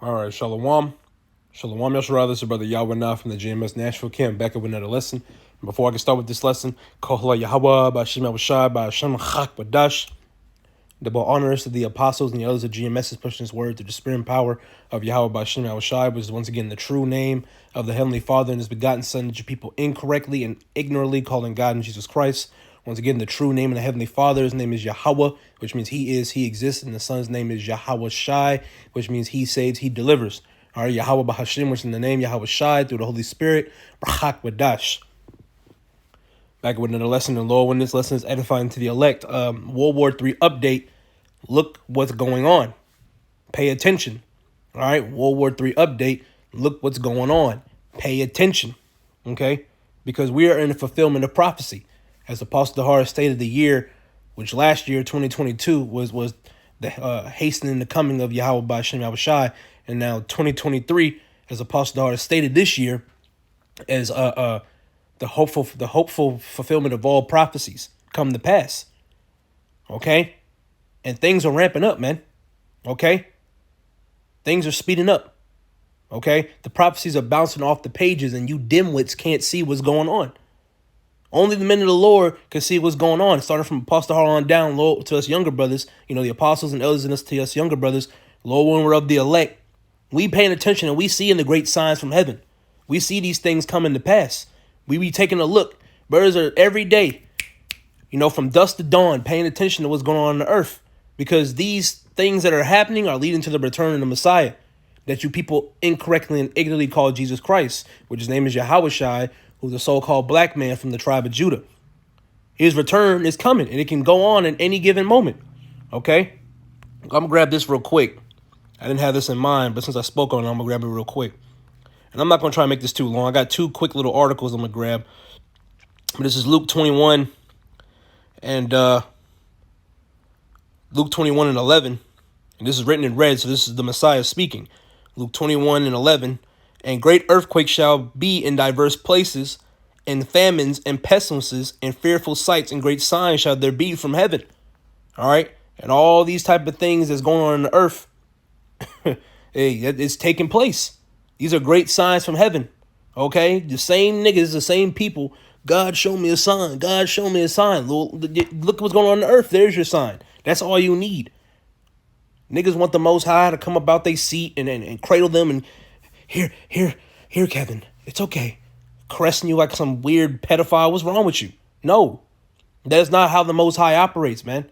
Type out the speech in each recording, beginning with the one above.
All right, Shalom. Shalom, Yasharah. This is Brother Yahweh now from the GMS Nashville camp, back up with another lesson. And before I can start with this lesson, Kohla Yahweh, Bashim Awashai, Bashim Chak Badash. The honors to the apostles and the others of GMS is pushing this word through the spirit and power of Yahweh Bashim Awashai, which is once again the true name of the Heavenly Father and His begotten Son that you people incorrectly and ignorantly calling God and Jesus Christ. Once again, the true name of the Heavenly Father, His name is Yahweh, which means He is, He exists, and the Son's name is Yahweh Shai, which means He saves, He delivers. All right, Yahweh Bahashim, which is in the name Yahweh Shai, through the Holy Spirit, Brachak Wadash. Back with another lesson, and Lord, when this lesson is edifying to the elect, World War III update. Look what's going on. Pay attention. All right, World War III update. Look what's going on. Pay attention. Okay, because we are in the fulfillment of prophecy. As Apostle Dahar stated, the year, which last year, 2022, was the hastening the coming of Yahweh Ba'Shem Yahushai, and now 2023, as Apostle Dahar stated this year, as the hopeful fulfillment of all prophecies come to pass. Okay, and things are ramping up, man. Okay, things are speeding up. Okay, the prophecies are bouncing off the pages, and you dimwits can't see what's going on. Only the men of the Lord can see what's going on, starting from Apostle Har on down, Lord, to us younger brothers, the apostles and elders in us, to us younger brothers, Lord, when we're of the elect, we paying attention and we seeing the great signs from heaven. We see these things coming to pass. We be taking a look. Brothers are every day, from dusk to dawn, paying attention to what's going on the earth, because these things that are happening are leading to the return of the Messiah, that you people incorrectly and ignorantly call Jesus Christ, which his name is Yahweh Shai, who's a so-called black man from the tribe of Judah. His return is coming, and it can go on in any given moment. Okay? I'm going to grab this real quick. I didn't have this in mind, but since I spoke on it, I'm going to grab it real quick. And I'm not going to try to make this too long. I got two quick little articles I'm going to grab. But this is Luke 21 and Luke 21 and 11. And this is written in red, so this is the Messiah speaking. Luke 21 and 11. And great earthquakes shall be in diverse places, and famines and pestilences and fearful sights and great signs shall there be from heaven. All right. And all these type of things that's going on in the earth, hey, it's taking place. These are great signs from heaven. Okay. The same niggas, the same people. God, show me a sign. God, show me a sign. Look what's going on the earth. There's your sign. That's all you need. Niggas want the Most High to come about their seat and cradle them and Here, Kevin. It's okay. Caressing you like some weird pedophile. What's wrong with you? No. That's not how the Most High operates, man.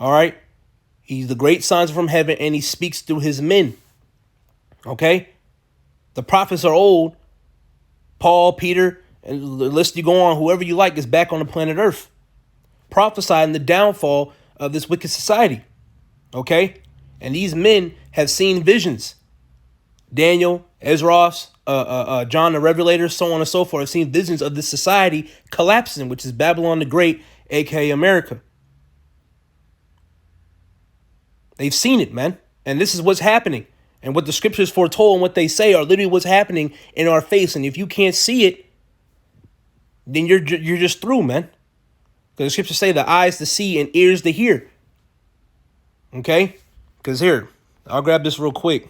All right? He's the great signs from heaven, and he speaks through his men. Okay? The prophets are old. Paul, Peter, and the list you go on, whoever you like is back on the planet Earth, prophesying the downfall of this wicked society. Okay? And these men have seen visions. Daniel, Ezra, John the Revelator, so on and so forth, have seen visions of this society collapsing, which is Babylon the Great, aka America. They've seen it, man. And this is what's happening. And what the scriptures foretold and what they say are literally what's happening in our face. And if you can't see it, then you're just through, man. Because the scriptures say the eyes to see and ears to hear. Okay? Because here, I'll grab this real quick.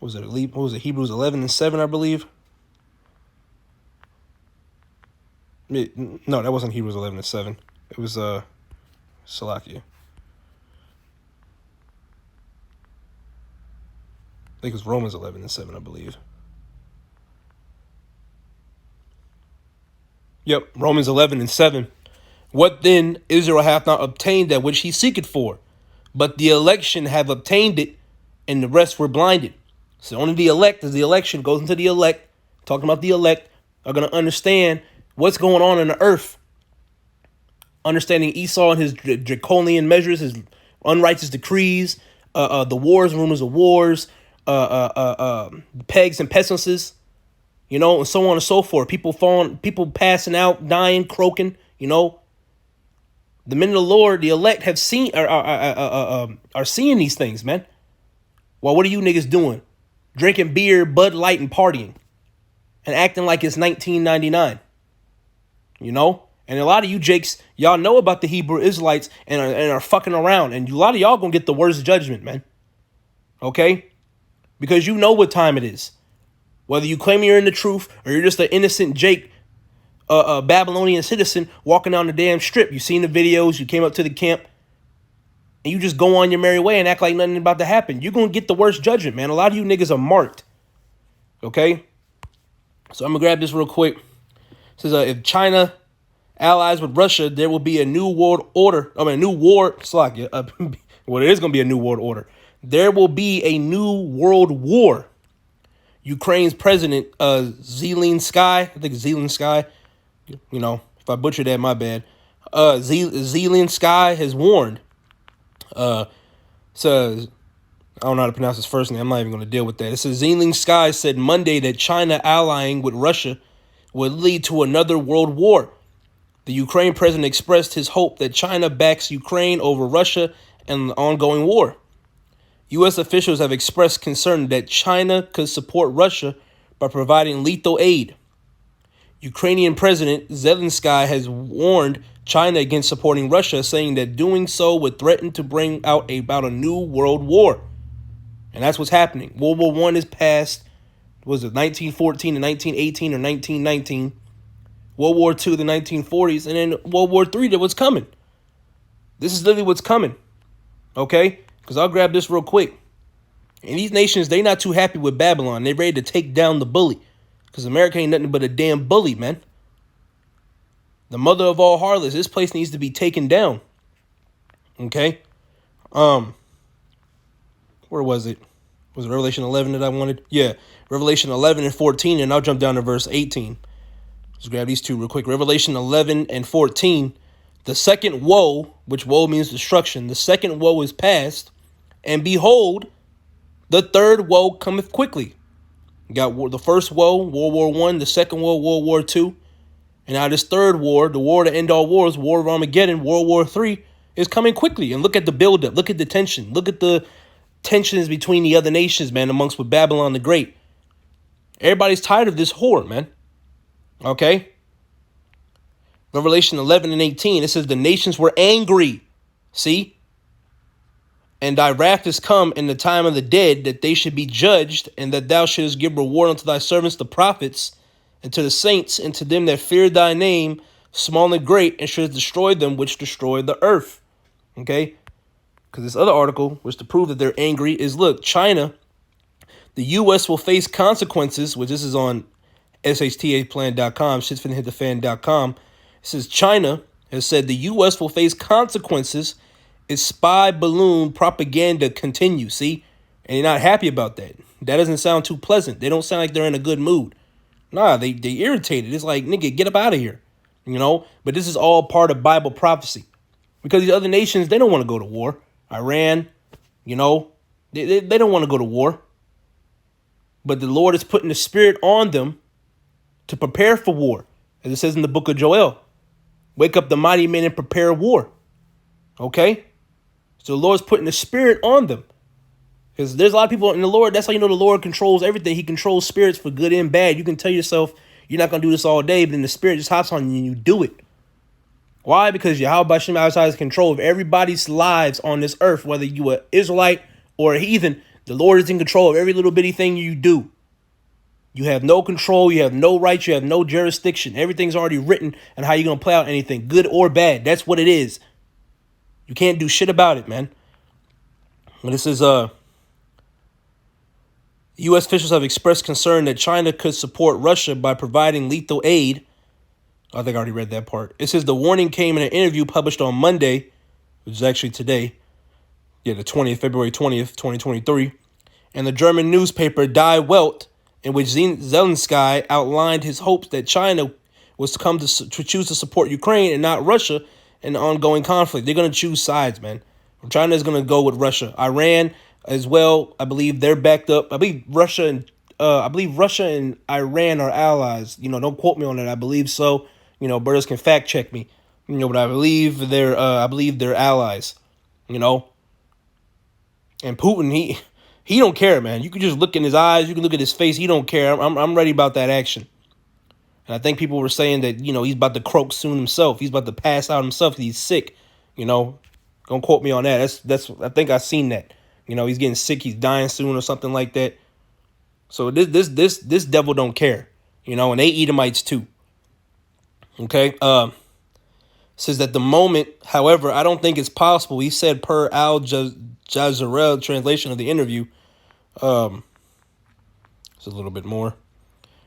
What was it? Hebrews 11 and 7, I believe. No, that wasn't Hebrews 11 and 7. It was Salakia. I think it was Romans 11 and 7, I believe. Yep, Romans 11 and 7. What then Israel hath not obtained that which he seeketh for, but the election have obtained it, and the rest were blinded. So only the elect, as the election goes into the elect, talking about the elect, are going to understand what's going on in the earth. Understanding Esau and his draconian measures, his unrighteous decrees, the wars, rumors of wars, pegs and pestilences, and so on and so forth. People falling, people passing out, dying, croaking, The men of the Lord, the elect, have seen are seeing these things, man. Well, what are you niggas doing? Drinking beer, Bud Light, and partying, and acting like it's 1999. And a lot of you jakes, y'all know about the Hebrew Israelites and are fucking around, and a lot of y'all gonna get the worst judgment, man. Okay, because you know what time it is. Whether you claim you're in the truth or you're just an innocent Jake, a Babylonian citizen walking down the damn strip. You seen the videos, you came up to the camp, and you just go on your merry way and act like nothing about to happen. You're going to get the worst judgment, man. A lot of you niggas are marked. Okay? So I'm going to grab this real quick. It says, if China allies with Russia, there will be a new world order. I mean, a new war. Well, there is going to be a new world order. There will be a new world war. Ukraine's president, Zelensky, I think it's Zelensky. You know, if I butchered that, my bad. Zelensky has warned. Says, I don't know how to pronounce his first name. I'm not even going to deal with that. It says Zelensky said Monday that China allying with Russia would lead to another world war. The Ukraine president expressed his hope that China backs Ukraine over Russia and the ongoing war. U.S. officials have expressed concern that China could support Russia by providing lethal aid. Ukrainian President Zelensky has warned China against supporting Russia, saying that doing so would threaten to bring about a new world war. And that's what's happening. World War I is past. Was it 1914 to 1918 or 1919? World War II, the 1940s, and then World War III, that what's coming. This is literally what's coming. Okay? Because I'll grab this real quick. And these nations, they not too happy with Babylon. They ready to take down the bully. Because America ain't nothing but a damn bully, man. The mother of all harlots. This place needs to be taken down. Okay? Where was it? Was it Revelation 11 that I wanted? Yeah. Revelation 11 and 14. And I'll jump down to verse 18. Let's grab these two real quick. Revelation 11 and 14. The second woe, which woe means destruction. The second woe is past. And behold, the third woe cometh quickly. You got the first woe, World War I. The second woe, World War II. And now this third war, the war to end all wars, War of Armageddon, World War III, is coming quickly. And look at the buildup. Look at the tension. Look at the tensions between the other nations, man, amongst with Babylon the Great. Everybody's tired of this whore, man. Okay? Revelation 11 and 18, it says the nations were angry. See? And thy wrath is come in the time of the dead, that they should be judged, and that thou shouldest give reward unto thy servants the prophets, and to the saints, and to them that fear thy name, small and great, and shouldest destroy them which destroy the earth. Okay? Because this other article, which to prove that they're angry, is, look, China, the U.S. will face consequences, which this is on shtaplan.com, shitsfinnahitthefan.com. It says China has said the U.S. will face consequences if spy balloon propaganda continues. See? And you're not happy about that. That doesn't sound too pleasant. They don't sound like they're in a good mood. Nah, they irritated. It's like, nigga, get up out of here. You know? But this is all part of Bible prophecy. Because these other nations, they don't want to go to war. Iran, you know, they don't want to go to war. But the Lord is putting the spirit on them to prepare for war. As it says in the book of Joel, wake up the mighty men and prepare war. Okay? So the Lord's putting the spirit on them. Because there's a lot of people in the Lord. That's how you know the Lord controls everything. He controls spirits for good and bad. You can tell yourself you're not going to do this all day, but then the spirit just hops on you and you do it. Why? Because Yahweh Shem outside is control of everybody's lives on this earth, whether you are Israelite or a heathen. The Lord is in control of every little bitty thing you do. You have no control. You have no rights. You have no jurisdiction. Everything's already written on how you're going to play out anything, good or bad. That's what it is. You can't do shit about it, man. And this is U.S. officials have expressed concern that China could support Russia by providing lethal aid. I think I already read that part. It says the warning came in an interview published on Monday, which is actually today. Yeah, the 20th, February 20th, 2023. And the German newspaper Die Welt, in which Zelensky outlined his hopes that China was to come to choose to support Ukraine and not Russia in the ongoing conflict. They're going to choose sides, man. China is going to go with Russia. Iran as well, I believe they're backed up. I believe Russia and Iran are allies. You know, don't quote me on that. I believe so. You know, brothers can fact check me. You know, but I believe they're allies. You know, and Putin, he don't care, man. You can just look in his eyes. You can look at his face. He don't care. I'm ready about that action. And I think people were saying that, you know, he's about to croak soon himself. He's about to pass out himself. He's sick. You know, don't quote me on that. That's I think I've seen that. You know, he's getting sick. He's dying soon or something like that. So this devil don't care, and they Edomites too. Okay. Says that the moment, however, I don't think it's possible. He said per Al Jazeera translation of the interview. It's a little bit more.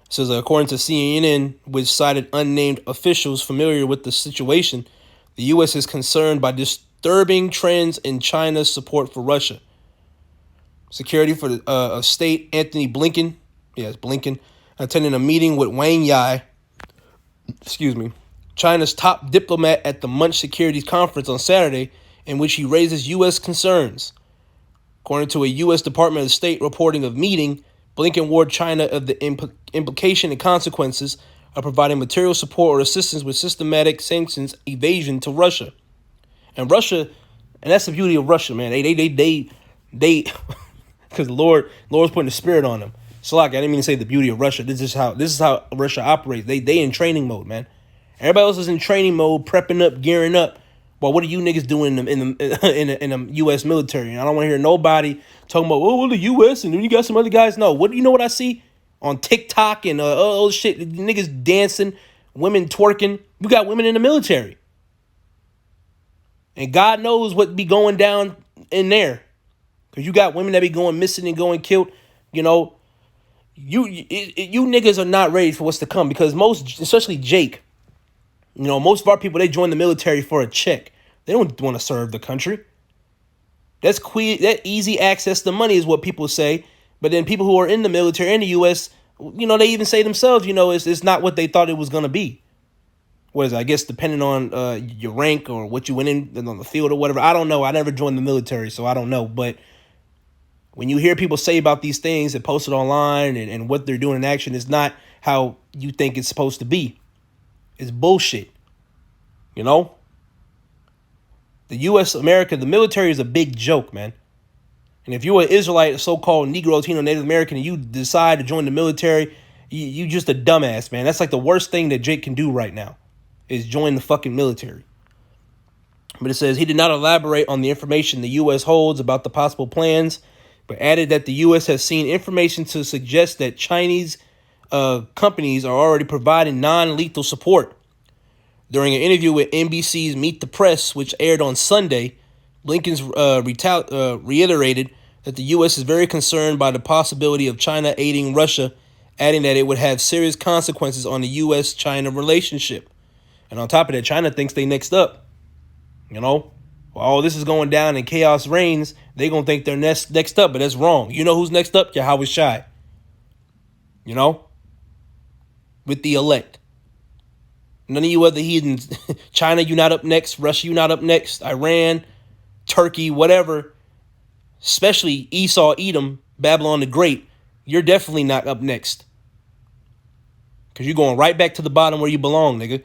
It says, according to CNN, which cited unnamed officials familiar with the situation, the U.S. is concerned by disturbing trends in China's support for Russia. Security for the State Anthony Blinken, Blinken, attending a meeting with Wang Yi, China's top diplomat at the Munch Securities Conference on Saturday, in which he raises U.S. concerns. According to a U.S. Department of State reporting of meeting, Blinken warned China of the implication and consequences of providing material support or assistance with systematic sanctions evasion to Russia. And Russia, and that's the beauty of Russia, man. They because the Lord's putting the spirit on them. So like, I didn't mean to say the beauty of Russia. This is how Russia operates. They in training mode, man. Everybody else is in training mode, prepping up, gearing up. But what are you niggas doing in the U.S. military? And I don't want to hear nobody talking about, well, the U.S. and then you got some other guys. No, what do you know what I see on TikTok and shit? Niggas dancing, women twerking. You got women in the military, and God knows what be going down in there, because you got women that be going missing and going killed. You niggas are not ready for what's to come, because most, especially Jake. Most of our people, they join the military for a check. They don't want to serve the country. That easy access to money is what people say. But then people who are in the military in the U.S., they even say themselves, it's not what they thought it was going to be. What is it? I guess depending on your rank or what you went in on the field or whatever. I don't know. I never joined the military, so I don't know. But when you hear people say about these things and post it online and what they're doing in action, it's not how you think it's supposed to be. It's bullshit. The U.S., America, the military is a big joke, man. And if you're an Israelite, a so-called Negro, Latino, Native American, and you decide to join the military, you just a dumbass, man. That's like the worst thing that Jake can do right now, is join the fucking military. But it says he did not elaborate on the information the U.S. holds about the possible plans, but added that the U.S. has seen information to suggest that Chinese companies are already providing non-lethal support. During an interview with NBC's Meet the Press, which aired on Sunday, Blinken reiterated that the U.S. is very concerned by the possibility of China aiding Russia, adding that it would have serious consequences on the U.S.-China relationship. And on top of that, China thinks they next up. While all this is going down and chaos reigns, they going to think they're next up, but that's wrong. You know who's next up? Yahweh Shai. With the elect. None of you other heathens. China, you not up next. Russia, you not up next. Iran, Turkey, whatever. Especially Esau, Edom, Babylon the Great. You're definitely not up next. Because you're going right back to the bottom where you belong, nigga.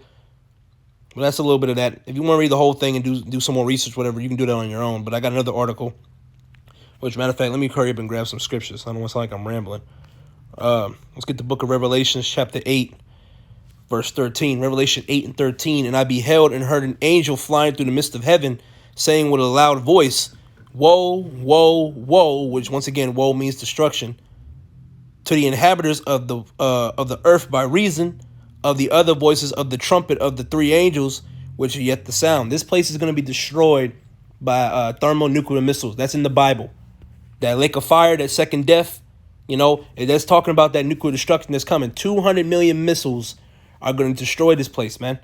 Well, that's a little bit of that. If you want to read the whole thing and do some more research, whatever, you can do that on your own. But I got another article. Which, matter of fact, let me hurry up and grab some scriptures. I don't want to sound like I'm rambling. Let's get the book of Revelation, chapter 8. Verse 13, Revelation 8 and 13, and I beheld and heard an angel flying through the midst of heaven, saying with a loud voice, woe, woe, woe, which once again, woe means destruction, to the inhabitants of the earth by reason of the other voices of the trumpet of the three angels, which are yet to sound. This place is going to be destroyed by thermonuclear missiles. That's in the Bible. That lake of fire, that second death, that's talking about that nuclear destruction that's coming. 200 million missiles are going to destroy this place, man.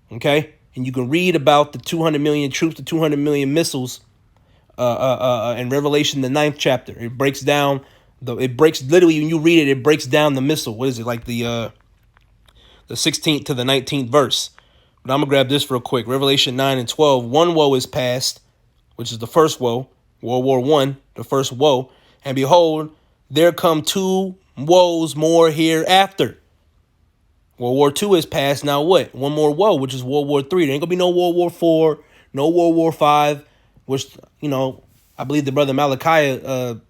Okay? And you can read about the 200 million troops, the 200 million missiles in Revelation, the 9th chapter. It breaks down, literally, when you read it, it breaks down the missile. What is it, like the 16th to the 19th verse? But I'm going to grab this real quick. Revelation 9 and 12. One woe is past, which is the first woe. World War I, the first woe. And behold, there come two woes more hereafter. World War II is past. Now what? One more woe, which is World War III. There ain't going to be no World War IV, no World War V, which, I believe the brother Malachi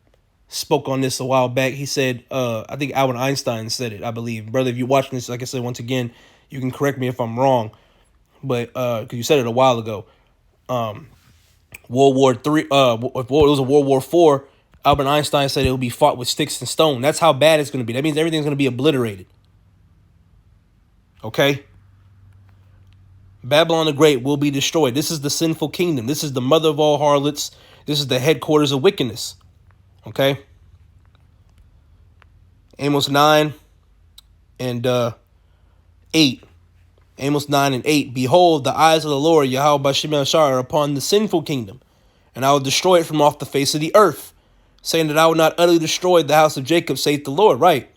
spoke on this a while back. He said, I think Albert Einstein said it, I believe. Brother, if you're watching this, like I said, once again, you can correct me if I'm wrong. But because you said it a while ago. World War III, if it was a World War IV, Albert Einstein said it will be fought with sticks and stone. That's how bad it's going to be. That means everything's going to be obliterated. Okay? Babylon the Great will be destroyed. This is the sinful kingdom. This is the mother of all harlots. This is the headquarters of wickedness. Okay? Amos 9 and 8. Amos 9 and 8. Behold, the eyes of the Lord, Yahweh Bashem Yashar, are upon the sinful kingdom, and I will destroy it from off the face of the earth, saying that I will not utterly destroy the house of Jacob, saith the Lord. Right.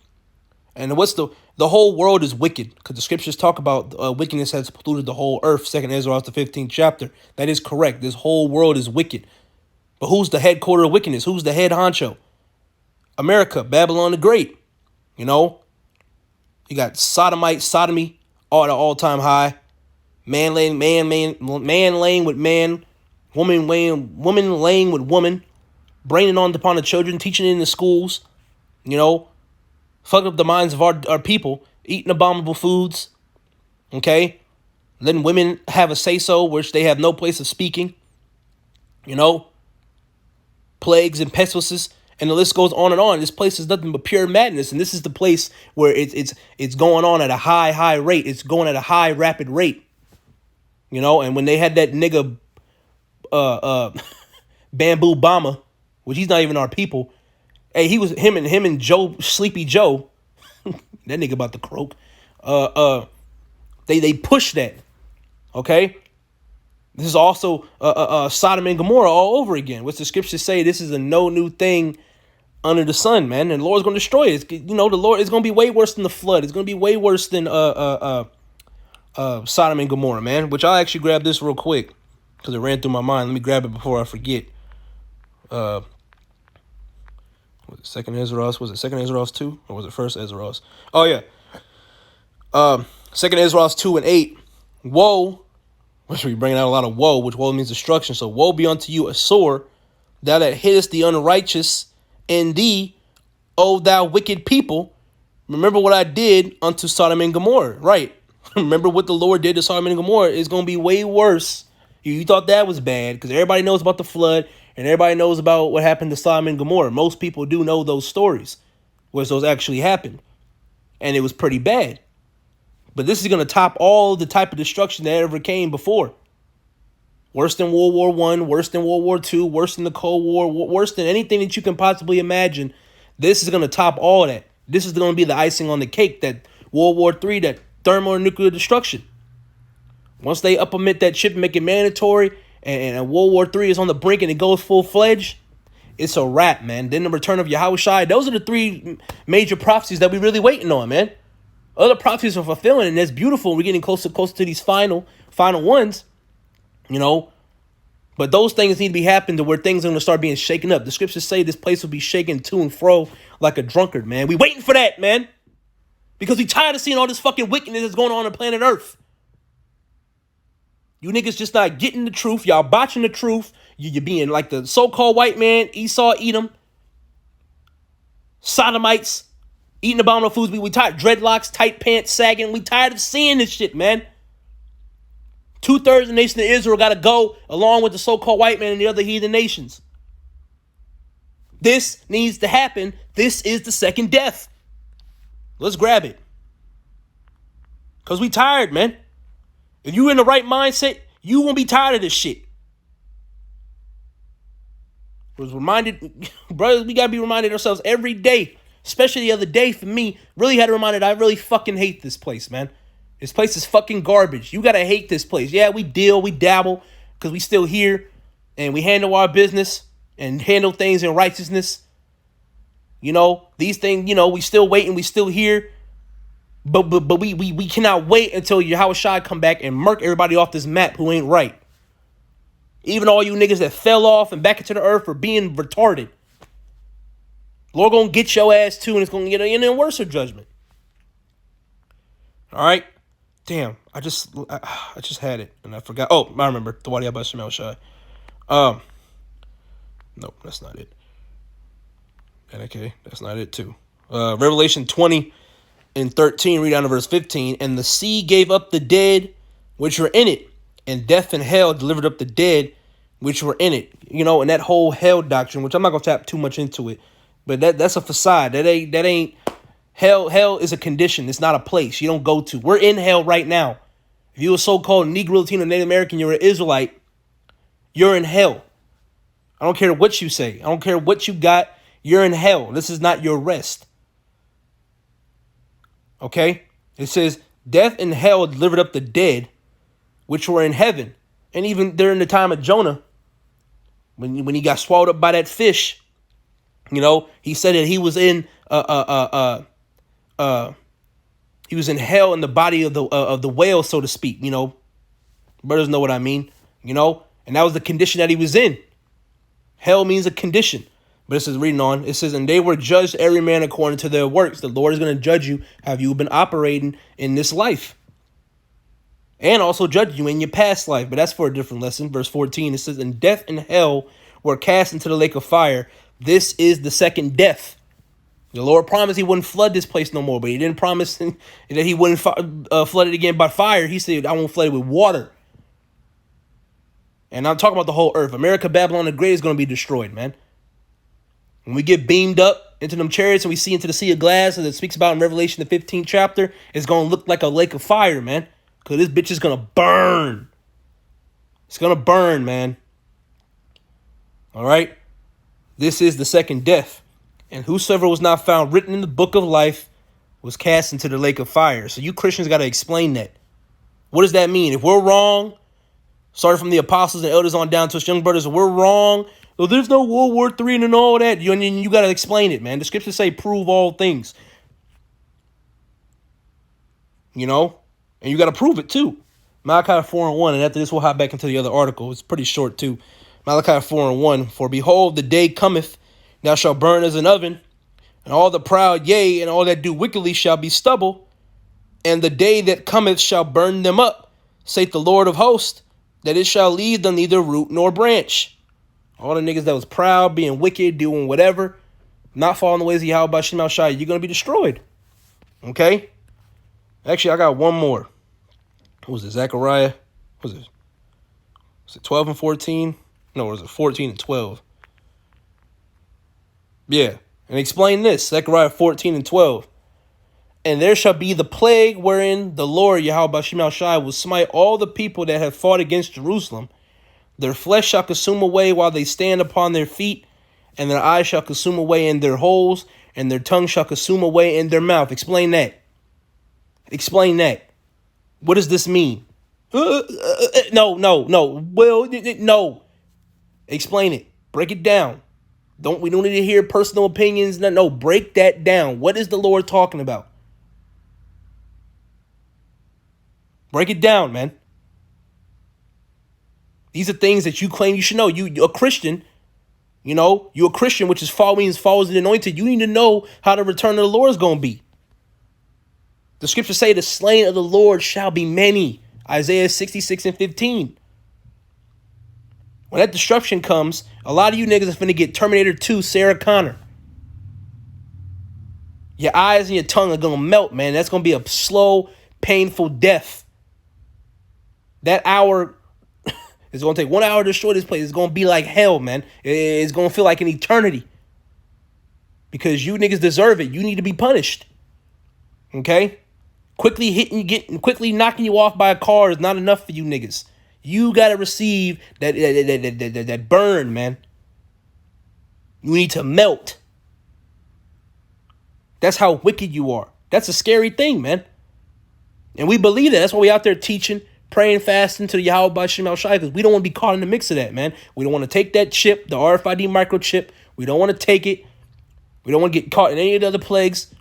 And what's the whole world is wicked, because the scriptures talk about wickedness has polluted the whole earth. 2 Ezra, the 15th chapter. That is correct. This whole world is wicked. But who's the headquarter of wickedness? Who's the head honcho? America, Babylon the Great. You know, you got sodomy, all at an all-time high. Man laying with man, woman laying with woman, braining on upon the children, teaching it in the schools. You know, fucking up the minds of our people, eating abominable foods. Okay, letting women have a say-so, which they have no place of speaking. You know, plagues and pestilences. And the list goes on and on. This place is nothing but pure madness. And this is the place where it's going on at a high rate. It's going at a high, rapid rate. You know, and when they had that nigga Bamboo Bama, which he's not even our people. Hey, he was him and Joe, Sleepy Joe. That nigga about to croak. They pushed that. Okay? This is also Sodom and Gomorrah all over again. What's the scriptures say? This is a no new thing under the sun, man. And the Lord's going to destroy it. You know, the Lord is going to be way worse than the flood. It's going to be way worse than Sodom and Gomorrah, man. Which I'll actually grab this real quick because it ran through my mind. Let me grab it before I forget. Was it second Ezra? Was it second Ezra 2? Or was it first Ezra? Oh, yeah. Second Ezra 2 and 8. Woe. Which we bringing out a lot of woe, which woe means destruction. So woe be unto you, Assur, thou that hittest the unrighteous in thee, O thou wicked people. Remember what I did unto Sodom and Gomorrah. Right. Remember what the Lord did to Sodom and Gomorrah. It's going to be way worse. You thought that was bad because everybody knows about the flood and everybody knows about what happened to Sodom and Gomorrah. Most people do know those stories, where those actually happened. And it was pretty bad. But this is going to top all the type of destruction that ever came before. Worse than World War I, worse than World War II, worse than the Cold War, worse than anything that you can possibly imagine. This is going to top all that. This is going to be the icing on the cake, that World War III, that thermonuclear destruction. Once they implement that chip and make it mandatory, and World War III is on the brink and it goes full-fledged, it's a wrap, man. Then the return of Yahushua. Those are the three major prophecies that we're really waiting on, man. Other prophecies are fulfilling, and that's beautiful. We're getting closer to these final ones, you know. But those things need to be happening to where things are going to start being shaken up. The scriptures say this place will be shaken to and fro like a drunkard, man. We waiting for that, man. Because we tired of seeing all this fucking wickedness that's going on planet Earth. You niggas just not getting the truth. Y'all botching the truth. You're being like the so-called white man, Esau, Edom, Sodomites, eating abominable foods. We tired. Dreadlocks, tight pants, sagging. We tired of seeing this shit, man. 2/3 of the nation of Israel got to go along with the so-called white man and the other heathen nations. This needs to happen. This is the second death. Let's grab it. Because we tired, man. If you in the right mindset, you won't be tired of this shit. Was reminded, brothers, we got to be reminded ourselves every day. Especially the other day for me, really had to remind it, I really fucking hate this place, man. This place is fucking garbage. You got to hate this place. Yeah, we dabble, because we still here, and we handle our business, and handle things in righteousness. You know, these things, you know, we still waiting, we still here, but we cannot wait until Yahushua come back and murk everybody off this map who ain't right. Even all you niggas that fell off and back into the earth for being retarded. Lord gonna get your ass too, and it's gonna get an even worse judgment. All right, damn. I just had it and I forgot. Oh, I remember the Wadi Abba Shemel Shai. Nope, that's not it. And okay, that's not it too. Revelation 20 and 13. Read down to verse 15. And the sea gave up the dead which were in it, and death and hell delivered up the dead which were in it. And that whole hell doctrine, which I'm not gonna tap too much into it, but that's a facade. That ain't hell. Hell is a condition. It's not a place you don't go to. We're in hell right now. If you're a so-called Negro, Latino, Native American, you're an Israelite, you're in hell. I don't care what you say. I don't care what you got. You're in hell. This is not your rest. Okay? It says, death and hell delivered up the dead, which were in heaven. And even during the time of Jonah, when he got swallowed up by that fish, he said that he was in he was in hell in the body of the whale, so to speak. Brothers know what I mean. And that was the condition that he was in. Hell means a condition. But this is reading on. It says, and they were judged every man according to their works. The Lord is going to judge you. Have you been operating in this life? And also judge you in your past life. But that's for a different lesson. Verse 14, it says, and death and hell were cast into the lake of fire. This is the second death. The Lord promised he wouldn't flood this place no more. But he didn't promise that he wouldn't flood it again by fire. He said, I won't flood it with water. And I'm talking about the whole earth. America, Babylon the Great is going to be destroyed, man. When we get beamed up into them chariots and we see into the sea of glass, as it speaks about in Revelation, the 15th chapter, it's going to look like a lake of fire, man. Because this bitch is going to burn. It's going to burn, man. All right? This is the second death. And whosoever was not found written in the book of life was cast into the lake of fire. So you Christians got to explain that. What does that mean? If we're wrong, starting from the apostles and elders on down to us young brothers, if we're wrong, well, there's no World War III and all that. You got to explain it, man. The scriptures say prove all things. And you got to prove it too. Malachi 4:1, and after this we'll hop back into the other article. It's pretty short too. Malachi 4:1, for behold, the day cometh, thou shalt burn as an oven, and all the proud, yea, and all that do wickedly shall be stubble, and the day that cometh shall burn them up, saith the Lord of hosts, that it shall leave them neither root nor branch. All the niggas that was proud, being wicked, doing whatever, not following the ways of Yahweh Shem Al Shai, you're going to be destroyed. Okay? Actually, I got one more. What was it? Zechariah? What was it? Was it 12 and 14? No, was it 14 and 12? Yeah. And explain this. Zechariah 14 and 12. And there shall be the plague wherein the Lord Yahweh Shem Al Shai will smite all the people that have fought against Jerusalem. Their flesh shall consume away while they stand upon their feet, and their eyes shall consume away in their holes, and their tongue shall consume away in their mouth. Explain that. Explain that. What does this mean? No. Well, no. Explain it. Break it down. We don't need to hear personal opinions. No, break that down. What is the Lord talking about? Break it down, man. These are things that you claim you should know. You're a Christian. You're a Christian, which is follows the anointed. You need to know how the return of the Lord is going to be. The scriptures say the slain of the Lord shall be many. Isaiah 66 and 15. When that destruction comes, a lot of you niggas are finna get Terminator 2, Sarah Connor. Your eyes and your tongue are going to melt, man. That's going to be a slow, painful death. That hour... It's going to take 1 hour to destroy this place. It's going to be like hell, man. It's going to feel like an eternity. Because you niggas deserve it. You need to be punished. Okay? Quickly knocking you off by a car is not enough for you niggas. You got to receive that burn, man. You need to melt. That's how wicked you are. That's a scary thing, man. And we believe that. That's why we out there teaching, praying, fasting to the Yahweh by Shem Al Shai, because we don't want to be caught in the mix of that, man. We don't want to take that chip, the RFID microchip. We don't want to take it. We don't want to get caught in any of the other plagues.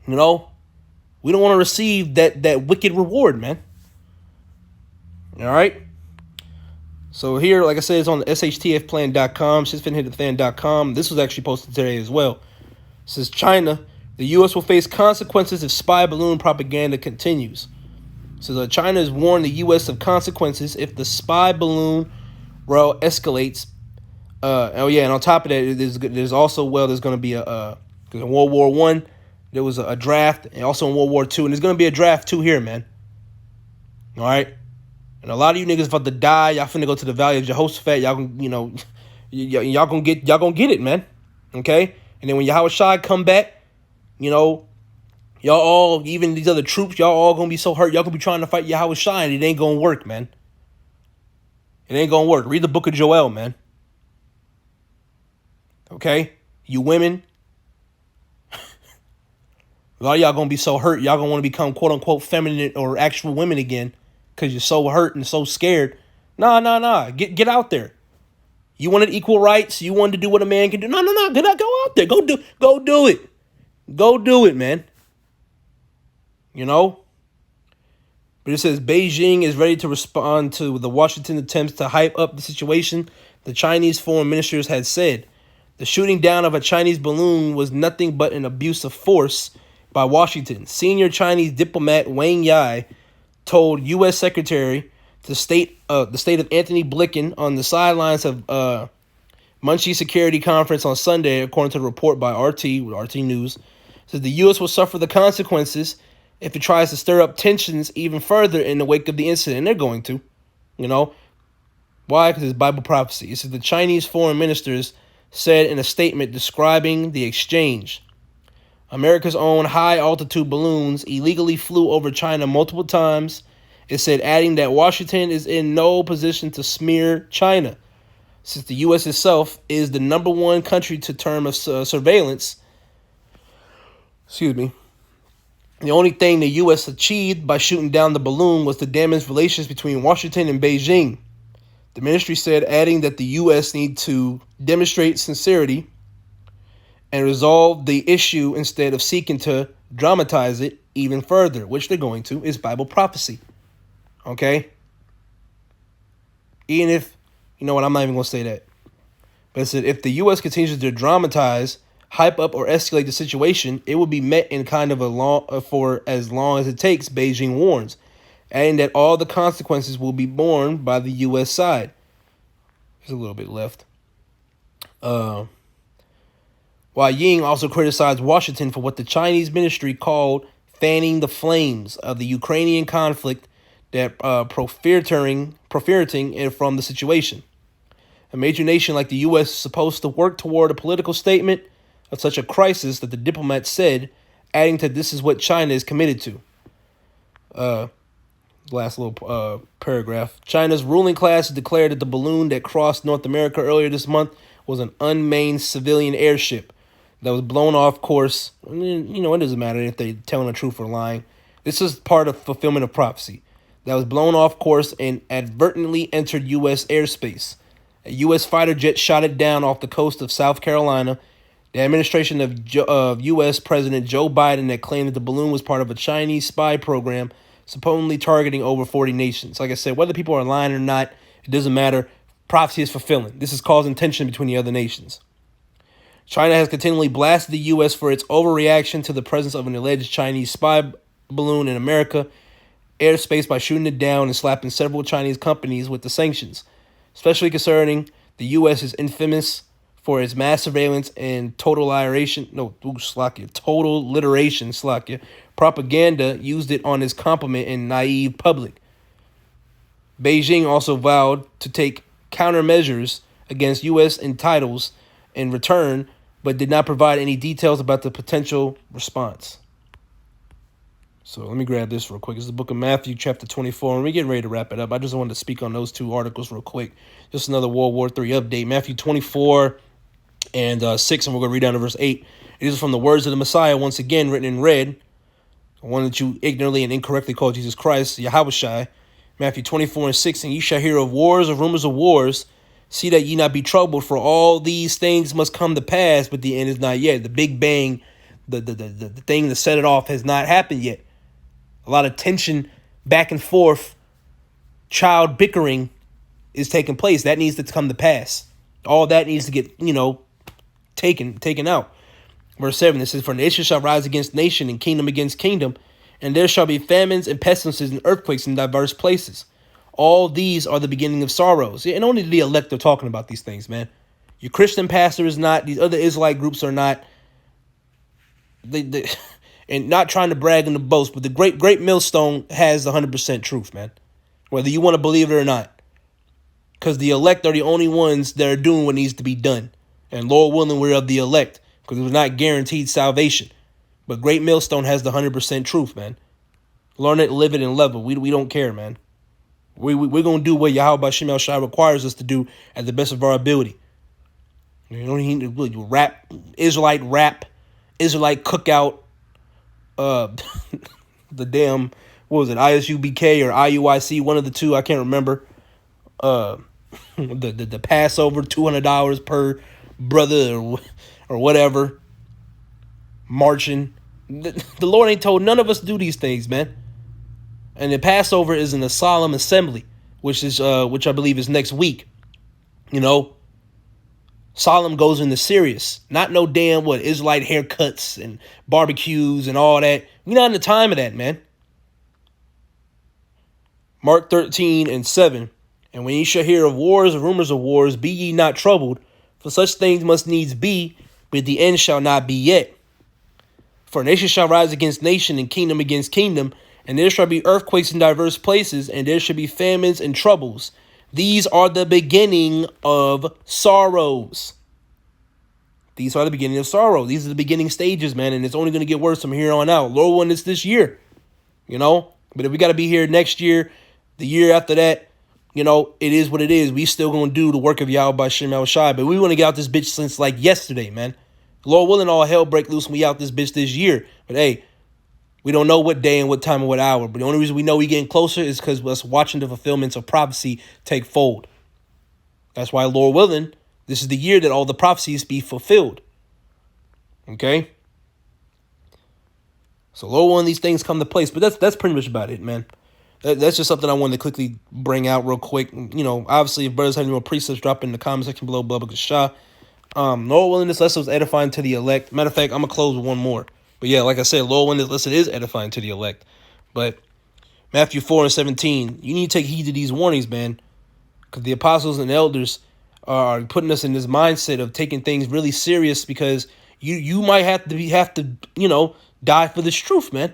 We don't want to receive that wicked reward, man. All right? So here, like I said, it's on the shtfplan.com, shitfinhitthefan.com. This was actually posted today as well. It says, China, the U.S. will face consequences if spy balloon propaganda continues. So China has warned the U.S. of consequences if the spy balloon row escalates. And on top of that, there's also, there's going to be in World War I, there was a draft, and also in World War II, and there's going to be a draft too here, man. All right? And a lot of you niggas about to die. Y'all finna go to the Valley of Jehoshaphat. Y'all gonna, y'all gonna get it, man. Okay? And then when Yahweh Shai come back, y'all all, even these other troops, y'all all gonna be so hurt. Y'all gonna be trying to fight Yahweh Shai, and it ain't gonna work, man. It ain't gonna work. Read the book of Joel, man. Okay? You women, a lot of y'all gonna be so hurt. Y'all gonna want to become quote unquote feminine or actual women again because you're so hurt and so scared. Nah. Get out there. You wanted equal rights. You wanted to do what a man can do. No. Get out. Go out there. Go do it. Go do it, man. But it says Beijing is ready to respond to the Washington attempts to hype up the situation. The Chinese foreign ministers had said the shooting down of a Chinese balloon was nothing but an abuse of force by Washington. Senior Chinese diplomat Wang Yi told U.S. Secretary the state of Anthony Blinken on the sidelines of Muncie Security Conference on Sunday, according to the report by RT News. Says the U.S. will suffer the consequences if it tries to stir up tensions even further in the wake of the incident. And they're going to, Why? Because it's Bible prophecy. It says the Chinese foreign ministers said in a statement describing the exchange. America's own high-altitude balloons illegally flew over China multiple times. It said, adding that Washington is in no position to smear China, since the U.S. itself is the number one country to term of surveillance. Excuse me. The only thing the U.S. achieved by shooting down the balloon was to damage relations between Washington and Beijing. The ministry said, adding that the U.S. need to demonstrate sincerity and resolve the issue instead of seeking to dramatize it even further, which they're going to. Is Bible prophecy. Okay? Even if, I'm not even going to say that. But it said, if the U.S. continues to dramatize, hype up, or escalate the situation, it will be met in kind of for as long as it takes, Beijing warns, adding that all the consequences will be borne by the U.S. side. There's a little bit left. While Ying also criticized Washington for what the Chinese ministry called fanning the flames of the Ukrainian conflict that profiting from the situation. A major nation like the U.S. is supposed to work toward a political statement of such a crisis that the diplomat said, adding that this is what China is committed to. Last little paragraph. China's ruling class declared that the balloon that crossed North America earlier this month was an unmanned civilian airship that was blown off course. It doesn't matter if they're telling the truth or lying. This is part of fulfillment of prophecy. That was blown off course and advertently entered U.S. airspace. A U.S. fighter jet shot it down off the coast of South Carolina. The administration of U.S. President Joe Biden had claimed that the balloon was part of a Chinese spy program supposedly targeting over 40 nations. Like I said, whether people are lying or not, it doesn't matter. Prophecy is fulfilling. This is causing tension between the other nations. China has continually blasted the U.S. for its overreaction to the presence of an alleged Chinese spy balloon in America airspace by shooting it down and slapping several Chinese companies with the sanctions, especially concerning the U.S. is infamous for its mass surveillance and total literation, propaganda used it on its compliment in naive public. Beijing also vowed to take countermeasures against U.S. entitles in return, but did not provide any details about the potential response. So let me grab this real quick. It's the book of Matthew, chapter 24, and we're getting ready to wrap it up. I just wanted to speak on those two articles real quick. Just another World War III update. Matthew 24 and 6, and we're going to read down to verse 8. It is from the words of the Messiah, once again written in red, the one that you ignorantly and incorrectly call Jesus Christ, Yahweh Shai. Matthew 24 and 6, and ye shall hear of wars, of rumors of wars. See that ye not be troubled, for all these things must come to pass, but the end is not yet. The big bang, the thing that set it off has not happened yet. A lot of tension back and forth, child bickering is taking place. That needs to come to pass. All that needs to get, taken out. Verse 7, it says, for nation shall rise against nation and kingdom against kingdom, and there shall be famines and pestilences and earthquakes in diverse places. All these are the beginning of sorrows. And only the elect are talking about these things, man. Your Christian pastor is not. These other Israelite groups are not. And not trying to brag and to boast, but the great millstone has 100% truth, man. whether you want to believe it or not. Because the elect are the only ones that are doing what needs to be done. And Lord willing, we're of the elect, because it was not guaranteed salvation. But Great Millstone has the 100% truth, man. Learn it, live it, and love it. We don't care, man. We're going to do what Yahweh B'Shem Shai requires us to do at the best of our ability. You don't need to rap, Israelite cookout, the damn, what was it, ISUBK or IUIC, one of the two, I can't remember. The Passover, $200 per brother or whatever, marching. The Lord ain't told none of us to do these things, man. And the Passover is in a solemn assembly, which I believe is next week. You know, solemn goes into serious, not no damn Israelite haircuts and barbecues and all that. We're not in the time of that, man. Mark 13:7. And when ye shall hear of wars and rumors of wars, be ye not troubled, for such things must needs be, but the end shall not be yet. For nation shall rise against nation, and kingdom against kingdom, and there shall be earthquakes in diverse places, and there shall be famines and troubles. These are the beginning of sorrows. These are the beginning of sorrow. These are the beginning stages, man, and it's only going to get worse from here on out. Lord willing, it's this year, you know. But if we got to be here next year, the year after that, you know, it is what it is. We still going to do the work of Yahweh B'Shem Shai, but we want to get out this bitch since like yesterday, man. Lord willing, all hell break loose and we out this bitch this year. But hey, we don't know what day and what time and what hour. But the only reason we know we getting closer is because us watching the fulfillments of prophecy take fold. That's why, Lord willing, this is the year that all the prophecies be fulfilled. Okay? So Lord willing, these things come to place. But that's pretty much about it, man. That's just something I wanted to quickly bring out real quick. You know, obviously, if brothers have any more precepts, drop in the comment section below. Bubba Shah. Lord willing, this lesson was edifying to the elect. Matter of fact, I'm going to close with one more. But yeah, like I said, Lord willing, this lesson is edifying to the elect. But Matthew 4:17, you need to take heed to these warnings, man. Because the apostles and elders are putting us in this mindset of taking things really serious, because you might have to you know, die for this truth, man.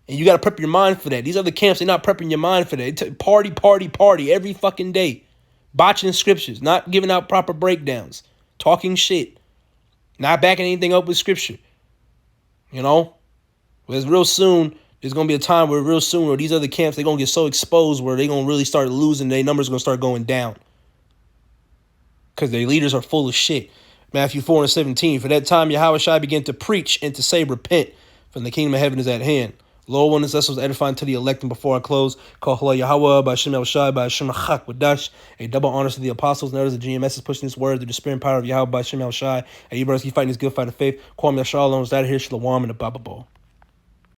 And you got to prep your mind for that. These other camps, they're not prepping your mind for that. Party every fucking day. Botching scriptures, not giving out proper breakdowns, talking shit, not backing anything up with scripture. You know? Because real soon, there's going to be a time where these other camps, they're going to get so exposed where they're going to really start losing. Their numbers are going to start going down. Because their leaders are full of shit. Matthew 4:17, for that time Yahweh Shai began to preach and to say, repent, for the kingdom of heaven is at hand. Lord willing, this lesson was edifying to the elect. And before I close, call Yahweh B'Shem Shai B'Shem Chak Wadash. A double honors to the apostles and others of GMS is pushing this word through the spirit and power of Yahweh B'Shem Shai. And you brothers keep fighting this good fight of faith. Call me Shalom. Is that here? Shalom and the Baba Ball.